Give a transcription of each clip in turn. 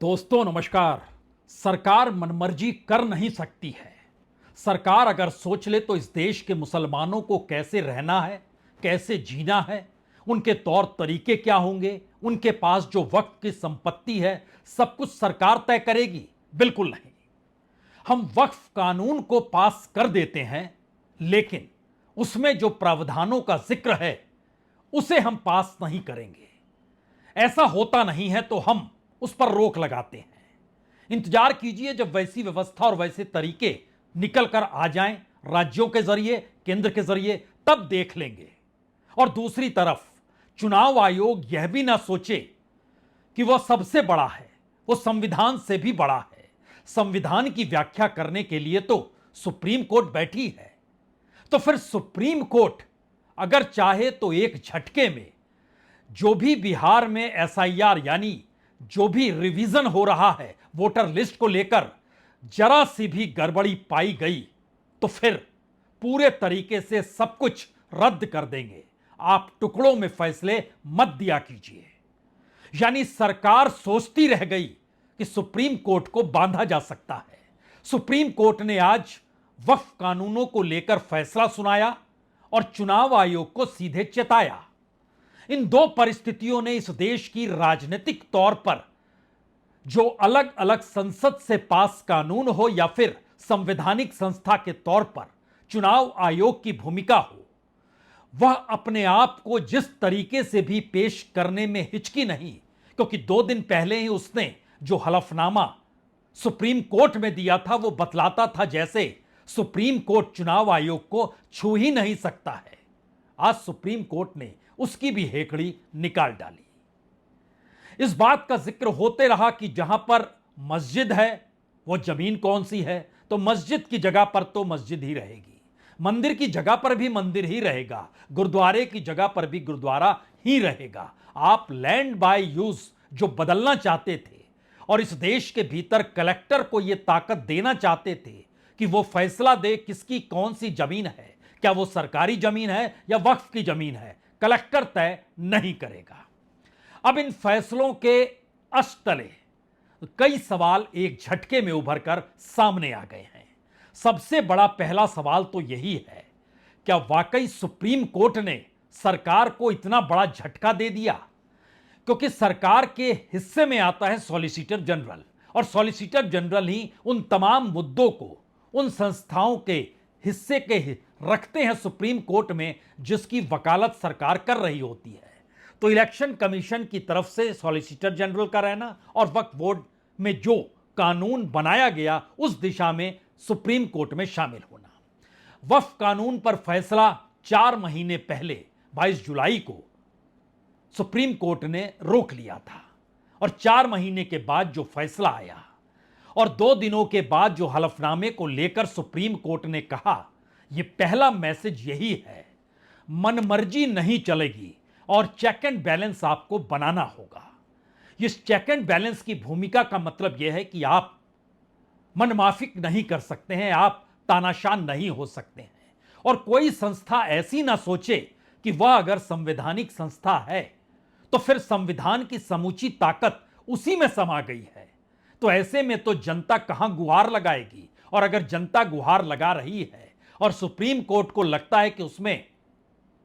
दोस्तों नमस्कार। सरकार मनमर्जी कर नहीं सकती है। सरकार अगर सोच ले तो इस देश के मुसलमानों को कैसे रहना है, कैसे जीना है, उनके तौर तरीके क्या होंगे, उनके पास जो वक्त की संपत्ति है, सब कुछ सरकार तय करेगी? बिल्कुल नहीं। हम वक्फ कानून को पास कर देते हैं, लेकिन उसमें जो प्रावधानों का जिक्र है उसे हम पास नहीं करेंगे। ऐसा होता नहीं है तो हम उस पर रोक लगाते हैं। इंतजार कीजिए जब वैसी व्यवस्था और वैसे तरीके निकल कर आ जाएं राज्यों के जरिए, केंद्र के जरिए, तब देख लेंगे। और दूसरी तरफ चुनाव आयोग यह भी ना सोचे कि वह सबसे बड़ा है, वो संविधान से भी बड़ा है। संविधान की व्याख्या करने के लिए तो सुप्रीम कोर्ट बैठी है। तो फिर सुप्रीम कोर्ट अगर चाहे तो एक झटके में जो भी बिहार में एसआईआर यानी जो भी रिवीजन हो रहा है वोटर लिस्ट को लेकर, जरा सी भी गड़बड़ी पाई गई तो फिर पूरे तरीके से सब कुछ रद्द कर देंगे। आप टुकड़ों में फैसले मत दिया कीजिए। यानी सरकार सोचती रह गई कि सुप्रीम कोर्ट को बांधा जा सकता है। सुप्रीम कोर्ट ने आज वक्फ कानूनों को लेकर फैसला सुनाया और चुनाव आयोग को सीधे चेताया। इन दो परिस्थितियों ने इस देश की राजनीतिक तौर पर जो अलग अलग संसद से पास कानून हो या फिर संवैधानिक संस्था के तौर पर चुनाव आयोग की भूमिका हो, वह अपने आप को जिस तरीके से भी पेश करने में हिचकी नहीं, क्योंकि 2 दिन पहले ही उसने जो हलफनामा सुप्रीम कोर्ट में दिया था वो बतलाता था जैसे सुप्रीम कोर्ट चुनाव आयोग को छू ही नहीं सकता है। आज सुप्रीम कोर्ट ने उसकी भी हेकड़ी निकाल डाली। इस बात का जिक्र होते रहा कि जहां पर मस्जिद है वो जमीन कौन सी है, तो मस्जिद की जगह पर तो मस्जिद ही रहेगी, मंदिर की जगह पर भी मंदिर ही रहेगा, गुरुद्वारे की जगह पर भी गुरुद्वारा ही रहेगा। आप लैंड बाय यूज जो बदलना चाहते थे और इस देश के भीतर कलेक्टर को यह ताकत देना चाहते थे कि वो फैसला दे किसकी कौन सी जमीन है, क्या वो सरकारी जमीन है या वक्फ की जमीन है, कलेक्टर तय नहीं करेगा। अब इन फैसलों के अष्टले कई सवाल एक झटके में उभर कर सामने आ गए हैं। सबसे बड़ा पहला सवाल तो यही है, क्या वाकई सुप्रीम कोर्ट ने सरकार को इतना बड़ा झटका दे दिया? क्योंकि सरकार के हिस्से में आता है सॉलिसिटर जनरल, और सॉलिसिटर जनरल ही उन तमाम मुद्दों को उन संस्थाओं के हिस्से के रखते हैं सुप्रीम कोर्ट में जिसकी वकालत सरकार कर रही होती है। तो इलेक्शन कमीशन की तरफ से सॉलिसिटर जनरल का रहना और वक्फ बोर्ड में जो कानून बनाया गया उस दिशा में सुप्रीम कोर्ट में शामिल होना। वक्फ कानून पर फैसला 4 महीने पहले 22 जुलाई को सुप्रीम कोर्ट ने रोक लिया था, और 4 महीने के बाद जो फैसला आया और 2 दिनों के बाद जो हलफनामे को लेकर सुप्रीम कोर्ट ने कहा, यह पहला मैसेज यही है, मनमर्जी नहीं चलेगी और चेक एंड बैलेंस आपको बनाना होगा। इस चेक एंड बैलेंस की भूमिका का मतलब यह है कि आप मनमाफिक नहीं कर सकते हैं, आप तानाशाह नहीं हो सकते हैं, और कोई संस्था ऐसी ना सोचे कि वह अगर संवैधानिक संस्था है तो फिर संविधान की समूची ताकत उसी में समा गई है। तो ऐसे में तो जनता कहां गुहार लगाएगी, और अगर जनता गुहार लगा रही है और सुप्रीम कोर्ट को लगता है कि उसमें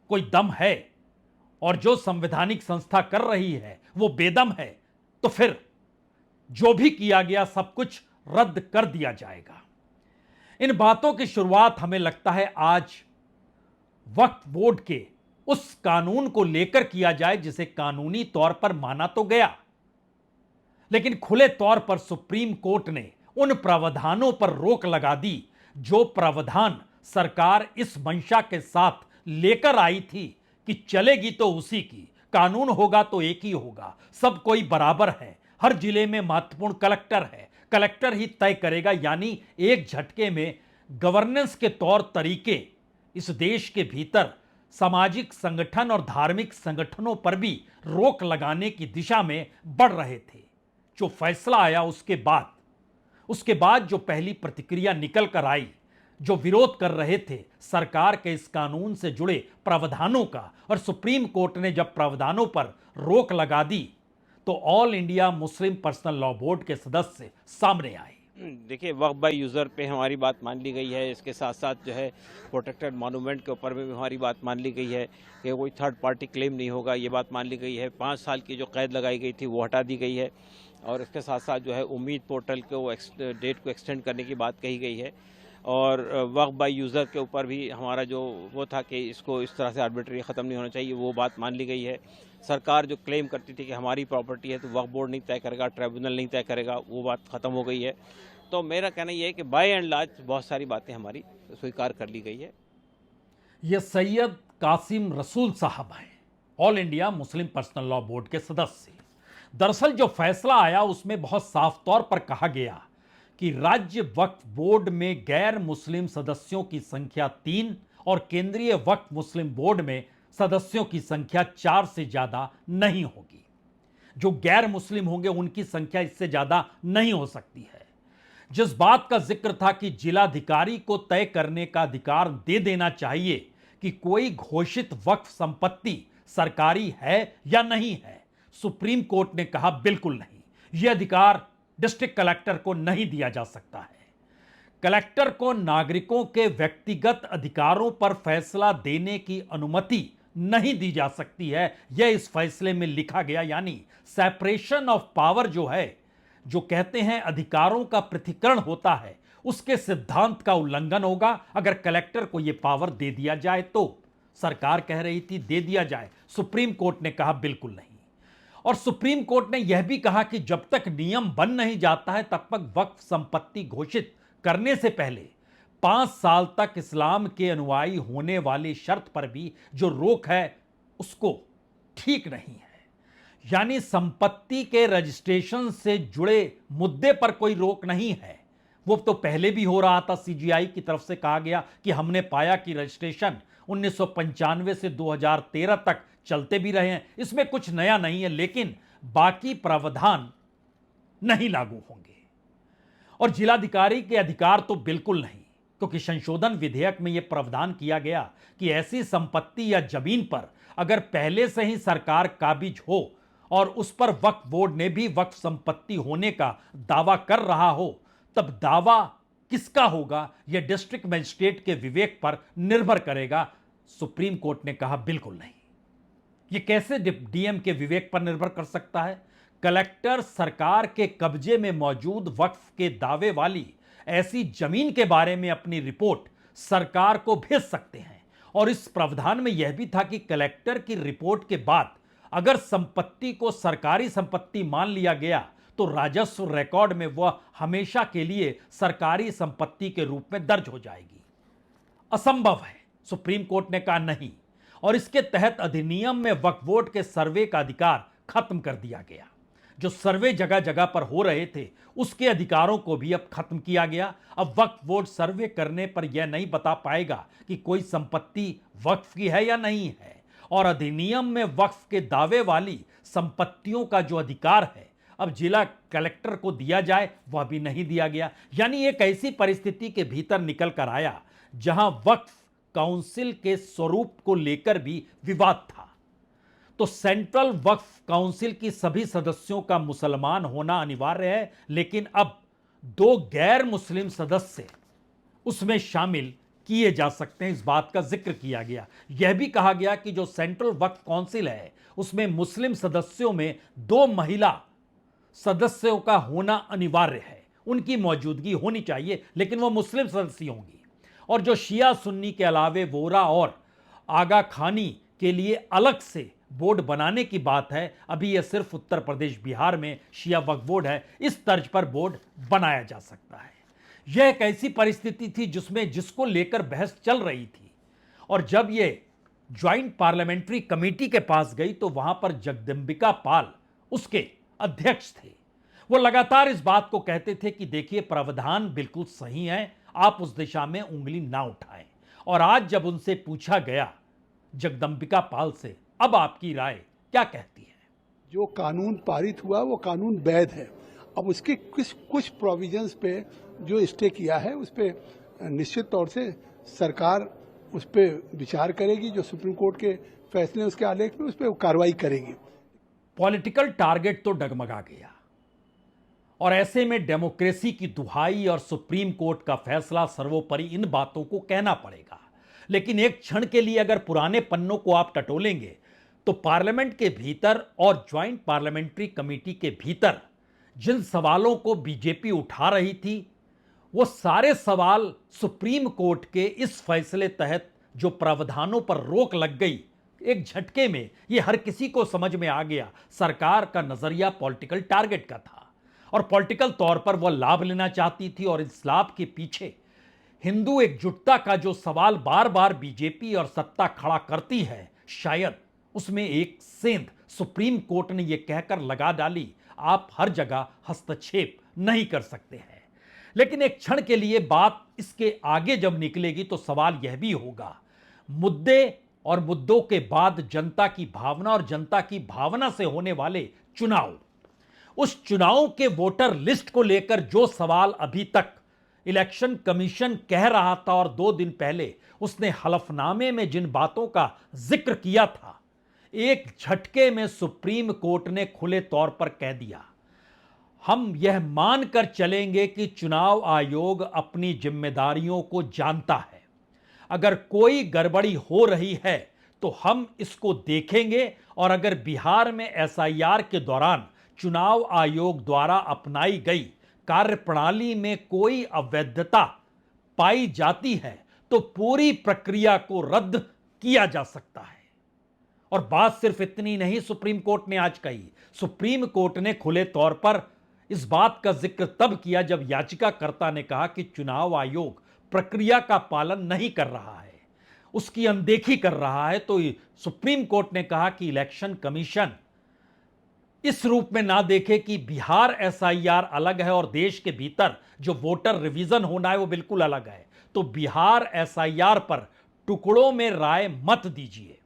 कोई दम है और जो संवैधानिक संस्था कर रही है वो बेदम है, तो फिर जो भी किया गया सब कुछ रद्द कर दिया जाएगा। इन बातों की शुरुआत हमें लगता है आज वक्फ बोर्ड के उस कानून को लेकर किया जाए जिसे कानूनी तौर पर माना तो गया, लेकिन खुले तौर पर सुप्रीम कोर्ट ने उन प्रावधानों पर रोक लगा दी जो प्रावधान सरकार इस मंशा के साथ लेकर आई थी कि चलेगी तो उसी की, कानून होगा तो एक ही होगा, सब कोई बराबर है, हर जिले में महत्वपूर्ण कलेक्टर है, कलेक्टर ही तय करेगा। यानी एक झटके में गवर्नेंस के तौर तरीके इस देश के भीतर सामाजिक संगठन और धार्मिक संगठनों पर भी रोक लगाने की दिशा में बढ़ रहे थे। जो फैसला आया उसके बाद जो पहली प्रतिक्रिया निकल कर आई, जो विरोध कर रहे थे सरकार के इस कानून से जुड़े प्रावधानों का, और सुप्रीम कोर्ट ने जब प्रावधानों पर रोक लगा दी तो all India Muslim personal law board के सदस्य सामने आए। देखिए, वक्फ बाय यूज़र पे हमारी बात मान ली गई है। इसके साथ साथ जो है प्रोटेक्टेड मॉन्यूमेंट के ऊपर भी हमारी बात मान ली गई है कि कोई थर्ड पार्टी क्लेम नहीं होगा, ये बात मान ली गई है। 5 साल की जो कैद लगाई गई थी वो हटा दी गई है और इसके साथ साथ जो है उम्मीद पोर्टल को डेट को एक्सटेंड करने की बात कही गई है। और वक्फ बाय यूज़र के ऊपर भी हमारा जो वो था कि इसको इस तरह से आर्बिट्री ख़त्म नहीं होना चाहिए, वो बात मान ली गई है। सरकार जो क्लेम करती थी कि हमारी प्रॉपर्टी है तो वक्फ बोर्ड नहीं तय करेगा, ट्राइब्यूनल नहीं तय करेगा, वो बात ख़त्म हो गई है। तो मेरा कहना यह है कि बाय एंड लार्ज बहुत सारी बातें हमारी स्वीकार कर ली गई है। ये सैयद कासिम रसूल साहब हैं, all India Muslim personal law board के सदस्य। दरअसल जो फैसला आया उसमें बहुत साफ तौर पर कहा गया कि राज्य वक्फ बोर्ड में गैर मुस्लिम सदस्यों की संख्या 3 और केंद्रीय वक्फ मुस्लिम बोर्ड में सदस्यों की संख्या 4 से ज्यादा नहीं होगी। जो गैर मुस्लिम होंगे उनकी संख्या इससे ज्यादा नहीं हो सकती है। जिस बात का जिक्र था कि जिलाधिकारी को तय करने का अधिकार दे देना चाहिए कि कोई घोषित वक्फ संपत्ति सरकारी है या नहीं है, सुप्रीम कोर्ट ने कहा बिल्कुल नहीं, यह अधिकार डिस्ट्रिक्ट कलेक्टर को नहीं दिया जा सकता है। कलेक्टर को नागरिकों के व्यक्तिगत अधिकारों पर फैसला देने की अनुमति नहीं दी जा सकती है, यह इस फैसले में लिखा गया। यानी सेपरेशन ऑफ पावर जो है, जो कहते हैं अधिकारों का पृथक्करण होता है, उसके सिद्धांत का उल्लंघन होगा अगर कलेक्टर को यह पावर दे दिया जाए तो। सरकार कह रही थी दे दिया जाए, सुप्रीम कोर्ट ने कहा बिल्कुल नहीं। और सुप्रीम कोर्ट ने यह भी कहा कि जब तक नियम बन नहीं जाता है तब तक वक्फ संपत्ति घोषित करने से पहले 5 साल तक इस्लाम के अनुयायी होने वाली शर्त पर भी जो रोक है उसको ठीक नहीं है। यानी संपत्ति के रजिस्ट्रेशन से जुड़े मुद्दे पर कोई रोक नहीं है। वो तो पहले भी हो रहा था, सीजीआई की तरफ से कहा गया कि हमने पाया कि रजिस्ट्रेशन 1995 से 2013 तक चलते भी रहे हैं, इसमें कुछ नया नहीं है, लेकिन बाकी प्रावधान नहीं लागू होंगे। और जिलाधिकारी के अधिकार तो बिल्कुल नहीं, क्योंकि संशोधन विधेयक में यह प्रावधान किया गया कि ऐसी संपत्ति या जमीन पर अगर पहले से ही सरकार काबिज हो और उस पर वक्फ बोर्ड ने भी वक्फ संपत्ति होने का दावा कर रहा हो, तब दावा किसका होगा यह डिस्ट्रिक्ट मजिस्ट्रेट के विवेक पर निर्भर करेगा। सुप्रीम कोर्ट ने कहा बिल्कुल नहीं। यह कैसे डीएम के विवेक पर निर्भर कर सकता है? कलेक्टर सरकार के कब्जे में मौजूद वक्फ के दावे वाली ऐसी जमीन के बारे में अपनी रिपोर्ट सरकार को भेज सकते हैं। और इस प्रावधान में यह भी था कि कलेक्टर की रिपोर्ट के बाद अगर संपत्ति को सरकारी संपत्ति मान लिया गया तो राजस्व रिकॉर्ड में वह हमेशा के लिए सरकारी संपत्ति के रूप में दर्ज हो जाएगी। असंभव है, सुप्रीम कोर्ट ने कहा नहीं। और इसके तहत अधिनियम में वक्फ बोर्ड के सर्वे का अधिकार खत्म कर दिया गया। जो सर्वे जगह जगह पर हो रहे थे उसके अधिकारों को भी अब खत्म किया गया। अब वक्फ बोर्ड सर्वे करने पर यह नहीं बता पाएगा कि कोई संपत्ति वक्फ की है या नहीं है। और अधिनियम में वक्फ के दावे वाली संपत्तियों का जो अधिकार है अब जिला कलेक्टर को दिया जाए, वह भी नहीं दिया गया। यानी एक ऐसी परिस्थिति के भीतर निकल कर आया जहां वक्फ काउंसिल के स्वरूप को लेकर भी विवाद था। तो सेंट्रल वक्फ काउंसिल की सभी सदस्यों का मुसलमान होना अनिवार्य है, लेकिन अब 2 गैर मुस्लिम सदस्य उसमें शामिल किए जा सकते हैं, इस बात का जिक्र किया गया। यह भी कहा गया कि जो सेंट्रल वक्फ काउंसिल है उसमें मुस्लिम सदस्यों में 2 महिला सदस्यों का होना अनिवार्य है, उनकी मौजूदगी होनी चाहिए, लेकिन वह मुस्लिम सदस्य होंगी। और जो शिया सुन्नी के अलावे वोरा और आगा खानी के लिए अलग से बोर्ड बनाने की बात है, अभी यह सिर्फ उत्तर प्रदेश बिहार में शिया वक्फ बोर्ड है, इस तर्ज पर बोर्ड बनाया जा सकता है। यह एक ऐसी परिस्थिति थी जिसको लेकर बहस चल रही थी। और जब यह ज्वाइंट पार्लियामेंट्री कमेटी के पास गई तो वहां पर जगदंबिका पाल उसके अध्यक्ष थे। वो लगातार इस बात को कहते थे कि देखिए प्रावधान बिल्कुल सही है, आप उस दिशा में उंगली ना उठाएं। और आज जब उनसे पूछा गया जगदंबिका पाल से, अब आपकी राय क्या कहती है? जो कानून पारित हुआ वो कानून वैध है। अब उसके कुछ प्रोविजंस पे जो स्टे किया है उस पे निश्चित तौर से सरकार उस पे विचार करेगी। जो सुप्रीम कोर्ट के फैसले उसके आलेख में उस पे कार्रवाई करेगी। पॉलिटिकल टारगेट तो डगमगा गया और ऐसे में डेमोक्रेसी की दुहाई और सुप्रीम कोर्ट का फैसला सर्वोपरि इन बातों को कहना पड़ेगा। लेकिन एक क्षण के लिए अगर पुराने पन्नों को आप टटोलेंगे तो पार्लियामेंट के भीतर और ज्वाइंट पार्लियामेंट्री कमेटी के भीतर जिन सवालों को बीजेपी उठा रही थी वो सारे सवाल सुप्रीम कोर्ट के इस फैसले तहत जो प्रावधानों पर रोक लग गई, एक झटके में ये हर किसी को समझ में आ गया सरकार का नजरिया पॉलिटिकल टारगेट का था और पॉलिटिकल तौर पर वह लाभ लेना चाहती थी। और इस लाभ के पीछे हिंदू एकजुटता का जो सवाल बार बार बीजेपी और सत्ता खड़ा करती है, शायद उसमें एक सेंध सुप्रीम कोर्ट ने यह कहकर लगा डाली, आप हर जगह हस्तक्षेप नहीं कर सकते हैं। लेकिन एक क्षण के लिए बात इसके आगे जब निकलेगी तो सवाल यह भी होगा, मुद्दे और मुद्दों के बाद जनता की भावना और जनता की भावना से होने वाले चुनाव, उस चुनाव के वोटर लिस्ट को लेकर जो सवाल अभी तक इलेक्शन कमीशन कह रहा था और 2 दिन पहले उसने हलफनामे में जिन बातों का जिक्र किया था, एक झटके में सुप्रीम कोर्ट ने खुले तौर पर कह दिया, हम यह मानकर चलेंगे कि चुनाव आयोग अपनी जिम्मेदारियों को जानता है। अगर कोई गड़बड़ी हो रही है तो हम इसको देखेंगे और अगर बिहार में एसआईआर के दौरान चुनाव आयोग द्वारा अपनाई गई कार्यप्रणाली में कोई अवैधता पाई जाती है तो पूरी प्रक्रिया को रद्द किया जा सकता है। और बात सिर्फ इतनी नहीं सुप्रीम कोर्ट ने आज कही, सुप्रीम कोर्ट ने खुले तौर पर इस बात का जिक्र तब किया जब याचिकाकर्ता ने कहा कि चुनाव आयोग प्रक्रिया का पालन नहीं कर रहा है, उसकी अनदेखी कर रहा है। तो सुप्रीम कोर्ट ने कहा कि इलेक्शन कमीशन इस रूप में ना देखे कि बिहार एसआईआर अलग है और देश के भीतर जो वोटर रिवीजन होना है वो बिल्कुल अलग है। तो बिहार एसआईआर पर टुकड़ों में राय मत दीजिए,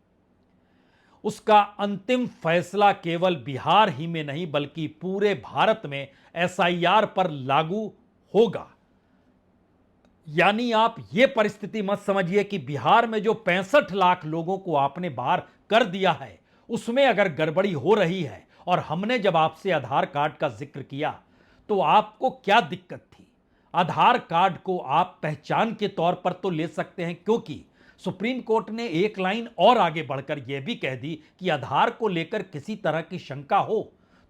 उसका अंतिम फैसला केवल बिहार ही में नहीं बल्कि पूरे भारत में एसआईआर पर लागू होगा। यानी आप ये परिस्थिति मत समझिए कि बिहार में जो 65 लाख लोगों को आपने बाहर कर दिया है उसमें अगर गड़बड़ी हो रही है और हमने जब आपसे आधार कार्ड का जिक्र किया तो आपको क्या दिक्कत थी। आधार कार्ड को आप पहचान के तौर पर तो ले सकते हैं, क्योंकि सुप्रीम कोर्ट ने एक लाइन और आगे बढ़कर यह भी कह दी कि आधार को लेकर किसी तरह की शंका हो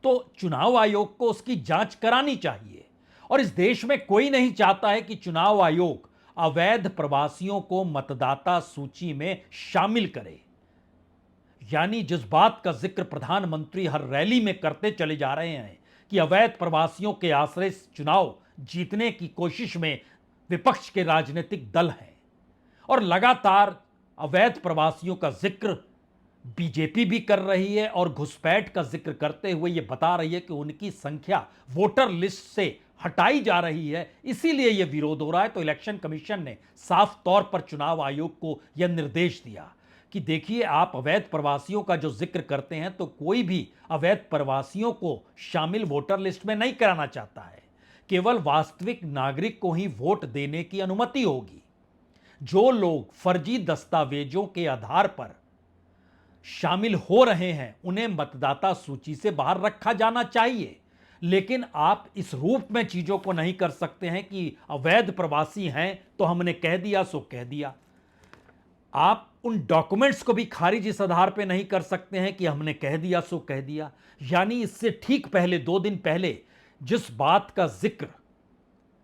तो चुनाव आयोग को उसकी जांच करानी चाहिए। और इस देश में कोई नहीं चाहता है कि चुनाव आयोग अवैध प्रवासियों को मतदाता सूची में शामिल करे। यानी जिस बात का जिक्र प्रधानमंत्री हर रैली में करते चले जा रहे हैं कि अवैध प्रवासियों के आश्रय चुनाव जीतने की कोशिश में विपक्ष के राजनीतिक दल हैं और लगातार अवैध प्रवासियों का जिक्र बीजेपी भी कर रही है और घुसपैठ का जिक्र करते हुए यह बता रही है कि उनकी संख्या वोटर लिस्ट से हटाई जा रही है, इसीलिए यह विरोध हो रहा है। तो इलेक्शन कमीशन ने साफ तौर पर चुनाव आयोग को यह निर्देश दिया कि देखिए, आप अवैध प्रवासियों का जो जिक्र करते हैं तो कोई भी अवैध प्रवासियों को शामिल वोटर लिस्ट में नहीं कराना चाहता है, केवल वास्तविक नागरिक को ही वोट देने की अनुमति होगी। जो लोग फर्जी दस्तावेजों के आधार पर शामिल हो रहे हैं उन्हें मतदाता सूची से बाहर रखा जाना चाहिए। लेकिन आप इस रूप में चीजों को नहीं कर सकते हैं कि अवैध प्रवासी हैं तो हमने कह दिया सो कह दिया। आप उन डॉक्यूमेंट्स को भी खारिज इस आधार पे नहीं कर सकते हैं कि हमने कह दिया सो कह दिया। यानी इससे ठीक पहले 2 दिन पहले जिस बात का जिक्र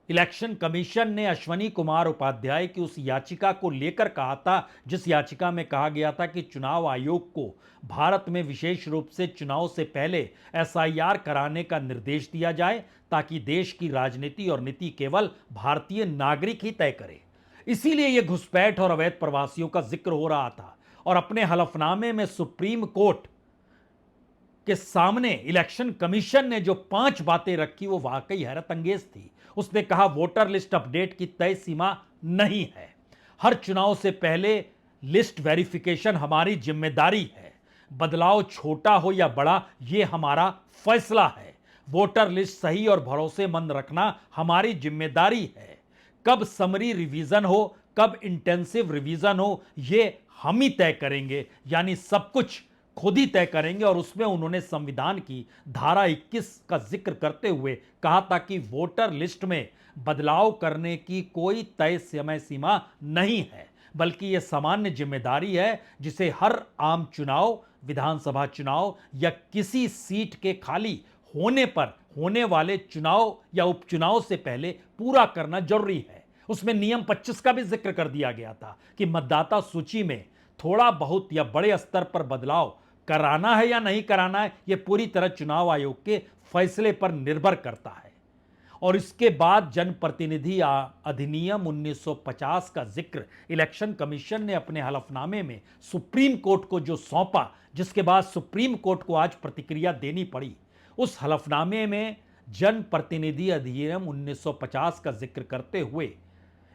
इलेक्शन कमीशन ने अश्वनी कुमार उपाध्याय की उस याचिका को लेकर कहा था, जिस याचिका में कहा गया था कि चुनाव आयोग को भारत में विशेष रूप से चुनाव से पहले एसआईआर कराने का निर्देश दिया जाए ताकि देश की राजनीति और नीति केवल भारतीय नागरिक ही तय करे। इसीलिए यह घुसपैठ और अवैध प्रवासियों का जिक्र हो रहा था। और अपने हलफनामे में सुप्रीम कोर्ट के सामने इलेक्शन कमीशन ने जो 5 बातें रखी वो वाकई हैरत अंगेज थी। उसने कहा, वोटर लिस्ट अपडेट की तय सीमा नहीं है, हर चुनाव से पहले लिस्ट वेरिफिकेशन हमारी जिम्मेदारी है, बदलाव छोटा हो या बड़ा ये हमारा फैसला है, वोटर लिस्ट सही और भरोसेमंद रखना हमारी जिम्मेदारी है, कब समरी रिवीजन हो कब इंटेंसिव रिवीजन हो ये हम ही तय करेंगे। यानी सब कुछ खुद ही तय करेंगे। और उसमें उन्होंने संविधान की धारा 21 का जिक्र करते हुए कहा था कि वोटर लिस्ट में बदलाव करने की कोई तय समय सीमा नहीं है, बल्कि यह सामान्य जिम्मेदारी है जिसे हर आम चुनाव, विधानसभा चुनाव या किसी सीट के खाली होने पर होने वाले चुनाव या उपचुनाव से पहले पूरा करना जरूरी है। उसमें नियम 25 का भी जिक्र कर दिया गया था कि मतदाता सूची में थोड़ा बहुत या बड़े स्तर पर बदलाव कराना है या नहीं कराना है, यह पूरी तरह चुनाव आयोग के फैसले पर निर्भर करता है। और इसके बाद जनप्रतिनिधि अधिनियम 1950 का जिक्र इलेक्शन कमीशन ने अपने हलफनामे में सुप्रीम कोर्ट को जो सौंपा, जिसके बाद सुप्रीम कोर्ट को आज प्रतिक्रिया देनी पड़ी। उस हलफनामे में जनप्रतिनिधि अधिनियम 1950 का जिक्र करते हुए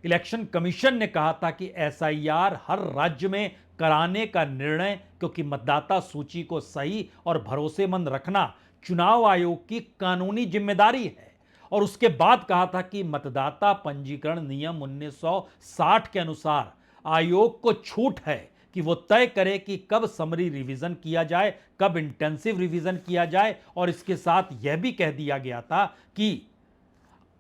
इलेक्शन कमीशन ने कहा था कि एसआईआर हर राज्य में कराने का निर्णय, क्योंकि मतदाता सूची को सही और भरोसेमंद रखना चुनाव आयोग की कानूनी जिम्मेदारी है। और उसके बाद कहा था कि मतदाता पंजीकरण नियम 1960 के अनुसार आयोग को छूट है कि वो तय करे कि कब समरी रिवीजन किया जाए, कब इंटेंसिव रिवीजन किया जाए। और इसके साथ यह भी कह दिया गया था कि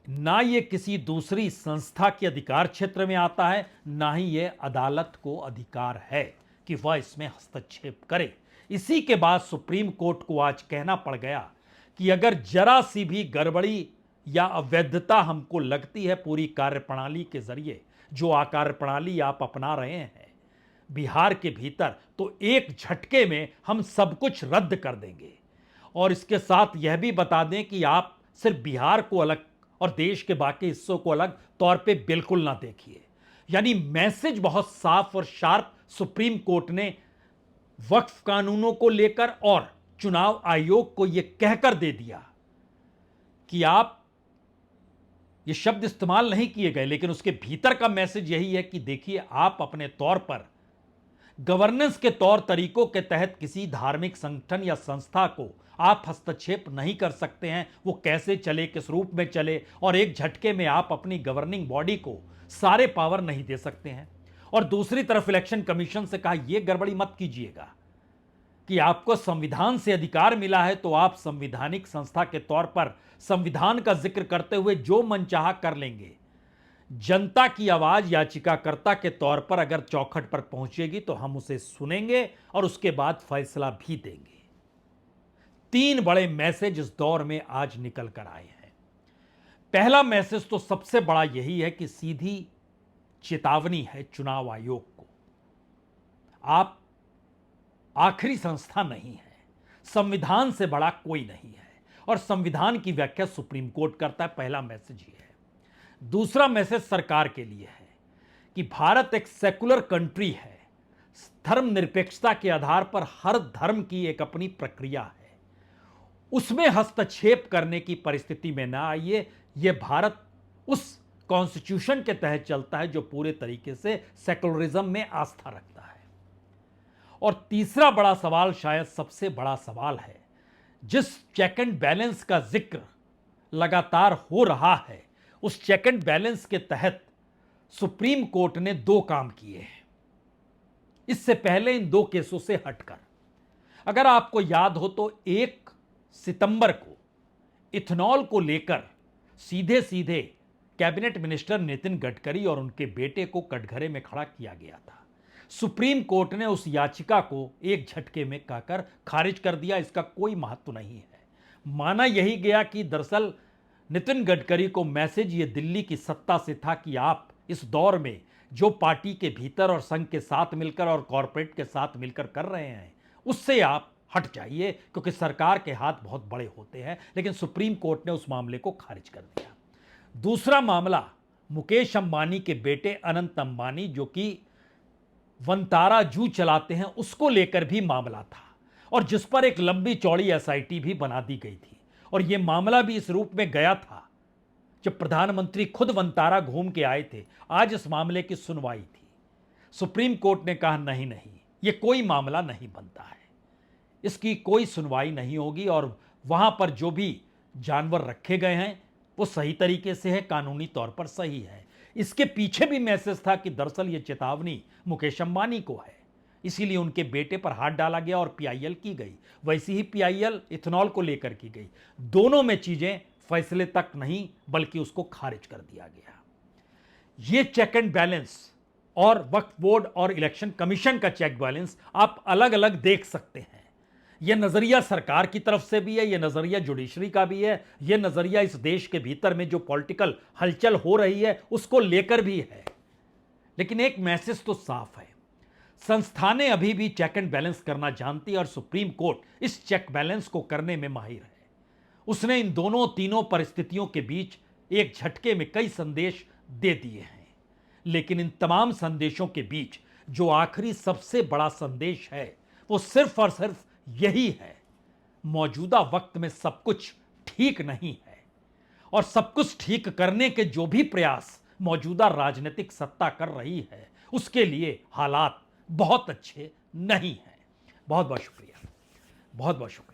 ना ये किसी दूसरी संस्था के अधिकार क्षेत्र में आता है, ना ही ये अदालत को अधिकार है कि वह इसमें हस्तक्षेप करे। इसी के बाद सुप्रीम कोर्ट को आज कहना पड़ गया कि अगर जरा सी भी गड़बड़ी या अवैधता हमको लगती है पूरी कार्यप्रणाली के जरिए, जो कार्यप्रणाली आप अपना रहे हैं बिहार के भीतर, तो एक झटके में हम सब कुछ रद्द कर देंगे। और इसके साथ यह भी बता दें कि आप सिर्फ बिहार को अलग और देश के बाकी हिस्सों को अलग तौर पे बिल्कुल ना देखिए। यानी मैसेज बहुत साफ और शार्प सुप्रीम कोर्ट ने वक्फ कानूनों को लेकर और चुनाव आयोग को यह कहकर दे दिया कि आप, ये शब्द इस्तेमाल नहीं किए गए, लेकिन उसके भीतर का मैसेज यही है कि देखिए, आप अपने तौर पर गवर्नेंस के तौर तरीकों के तहत किसी धार्मिक संगठन या संस्था को आप हस्तक्षेप नहीं कर सकते हैं। वो कैसे चले, किस रूप में चले, और एक झटके में आप अपनी गवर्निंग बॉडी को सारे पावर नहीं दे सकते हैं। और दूसरी तरफ इलेक्शन कमीशन से कहा, यह गड़बड़ी मत कीजिएगा कि आपको संविधान से अधिकार मिला है तो आप संवैधानिक संस्था के तौर पर संविधान का जिक्र करते हुए जो मनचाहा कर लेंगे। जनता की आवाज याचिकाकर्ता के तौर पर अगर चौखट पर पहुंचेगी तो हम उसे सुनेंगे और उसके बाद फैसला भी देंगे। 3 बड़े मैसेज इस दौर में आज निकल कर आए हैं। पहला मैसेज तो सबसे बड़ा यही है कि सीधी चेतावनी है चुनाव आयोग को, आप आखिरी संस्था नहीं है, संविधान से बड़ा कोई नहीं है और संविधान की व्याख्या सुप्रीम कोर्ट करता है। पहला मैसेज ये है। दूसरा मैसेज सरकार के लिए है कि भारत एक सेकुलर कंट्री है, धर्मनिरपेक्षता के आधार पर हर धर्म की एक अपनी प्रक्रिया है, उसमें हस्तक्षेप करने की परिस्थिति में ना आइए। यह भारत उस कॉन्स्टिट्यूशन के तहत चलता है जो पूरे तरीके से सेकुलरिज्म में आस्था रखता है। और तीसरा बड़ा सवाल, शायद सबसे बड़ा सवाल है, जिस चेक एंड बैलेंस का जिक्र लगातार हो रहा है, उस चेक एंड बैलेंस के तहत सुप्रीम कोर्ट ने 2 काम किए हैं इससे पहले इन 2 केसों से हटकर। अगर आपको याद हो तो 1 सितंबर को इथेनॉल को लेकर सीधे सीधे कैबिनेट मिनिस्टर नितिन गडकरी और उनके बेटे को कटघरे में खड़ा किया गया था। सुप्रीम कोर्ट ने उस याचिका को एक झटके में कहकर खारिज कर दिया। इसका कोई महत्व नहीं है। माना यही गया कि दरअसल नितिन गडकरी को मैसेज ये दिल्ली की सत्ता से था कि आप इस दौर में जो पार्टी के भीतर और संघ के साथ मिलकर और कॉरपोरेट के साथ मिलकर कर रहे हैं, उससे आप हट जाइए, क्योंकि सरकार के हाथ बहुत बड़े होते हैं। लेकिन सुप्रीम कोर्ट ने उस मामले को खारिज कर दिया। दूसरा मामला मुकेश अंबानी के बेटे अनंत अंबानी, जो कि वंतारा जू चलाते हैं, उसको लेकर भी मामला था और जिस पर एक लंबी चौड़ी एसआईटी भी बना दी गई थी। और यह मामला भी इस रूप में गया था जब प्रधानमंत्री खुद वंतारा घूम के आए थे। आज इस मामले की सुनवाई थी। सुप्रीम कोर्ट ने कहा नहीं, यह कोई मामला नहीं बनता है, इसकी कोई सुनवाई नहीं होगी और वहां पर जो भी जानवर रखे गए हैं वो सही तरीके से है, कानूनी तौर पर सही है। इसके पीछे भी मैसेज था कि दरअसल ये चेतावनी मुकेश अंबानी को है इसीलिए उनके बेटे पर हाथ डाला गया और पीआईएल की गई। वैसी ही पीआईएल इथेनॉल को लेकर की गई। दोनों में चीजें फैसले तक नहीं बल्कि उसको खारिज कर दिया गया। ये चेक एंड बैलेंस और वक्फ बोर्ड और इलेक्शन कमीशन का चेक बैलेंस आप अलग अलग देख सकते हैं। यह नजरिया सरकार की तरफ से भी है, यह नजरिया जुडिशरी का भी है, यह नजरिया इस देश के भीतर में जो पॉलिटिकल हलचल हो रही है उसको लेकर भी है। लेकिन एक मैसेज तो साफ है, संस्थानें अभी भी चेक एंड बैलेंस करना जानती है और सुप्रीम कोर्ट इस चेक बैलेंस को करने में माहिर है। उसने इन दोनों तीनों परिस्थितियों के बीच एक झटके में कई संदेश दे दिए हैं। लेकिन इन तमाम संदेशों के बीच जो आखिरी सबसे बड़ा संदेश है वो सिर्फ और सिर्फ यही है, मौजूदा वक्त में सब कुछ ठीक नहीं है और सब कुछ ठीक करने के जो भी प्रयास मौजूदा राजनीतिक सत्ता कर रही है उसके लिए हालात बहुत अच्छे नहीं हैं। बहुत बहुत शुक्रिया, बहुत बहुत शुक्रिया।